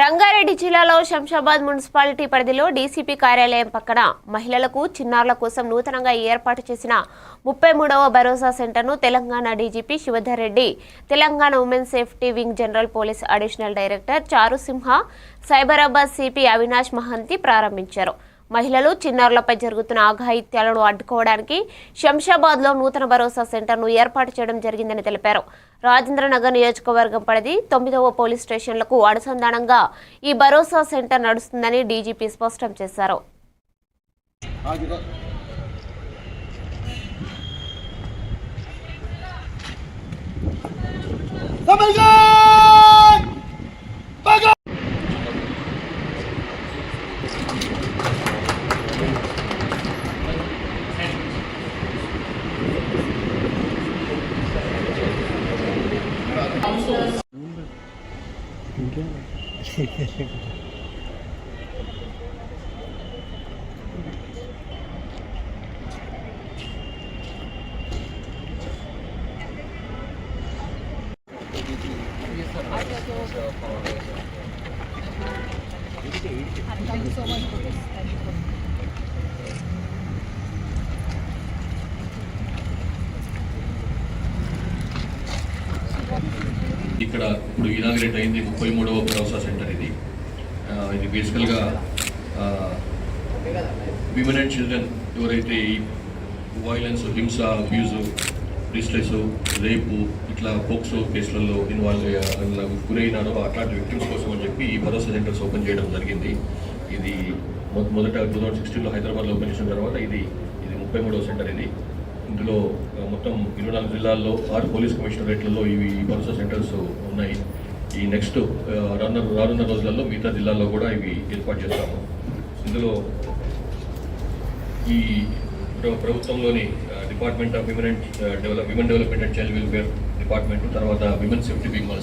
రంగారెడ్డి జిల్లాలో శంషాబాద్ మున్సిపాలిటీ పరిధిలో డీసీపీ కార్యాలయం పక్కన మహిళలకు చిన్నారుల కోసం నూతనంగా ఏర్పాటు చేసిన 33వ భరోసా సెంటర్ను Telangana DGP Shivadhar Reddy, Telangana women safety wing general police additional director Charu Sinha, Cyberabad CP Avinash Mohanty ప్రారంభించారు. మహిళలు, చిన్నారులపై జరుగుతున్న అఘాయిత్యాలను అడ్డుకోవడానికి శంషాబాద్లో నూతన భరోసా సెంటర్ను ఏర్పాటు చేయడం జరిగిందని తెలిపారు. రాజేంద్రనగర్ నియోజకవర్గం పరిధి 9వ పోలీస్ స్టేషన్లకు అనుసంధానంగా ఈ భరోసా సెంటర్ నడుస్తుందని డీజీపీ స్పష్టం చేశారు. Thank you so much for this. Thank you. ఇక్కడ ఇప్పుడు ఇనాగ్రేట్ అయింది 33వ భరోసా సెంటర్. ఇది బేసికల్గా విమెన్ అండ్ చిల్డ్రన్ ఎవరైతే ఈ వైలెన్స్, హింస, అబ్యూజ్, డిస్ట్రెస్, రేపు ఇట్లా పోక్సో కేసులలో గురైనారో అట్లాంటి విక్టిమ్స్ కోసం అని చెప్పి ఈ భరోసా సెంటర్స్ ఓపెన్ చేయడం జరిగింది. ఇది మొదట 2016లో హైదరాబాద్లో ఓపెన్ చేసిన తర్వాత ఇది 33వ సెంటర్. ఇందులో మొత్తం 24 జిల్లాల్లో 6 పోలీస్ కమిషనరేట్లలో ఈ భరోసా సెంటర్స్ ఉన్నాయి. ఈ నెక్స్ట్ రానున్న రోజులలో మిగతా జిల్లాల్లో కూడా ఇవి ఏర్పాటు చేస్తాము. ఇందులో ఈ ప్రభుత్వంలోని department of women development and child welfare department, తర్వాత విమెన్ సేఫ్టీ వింగ్ మన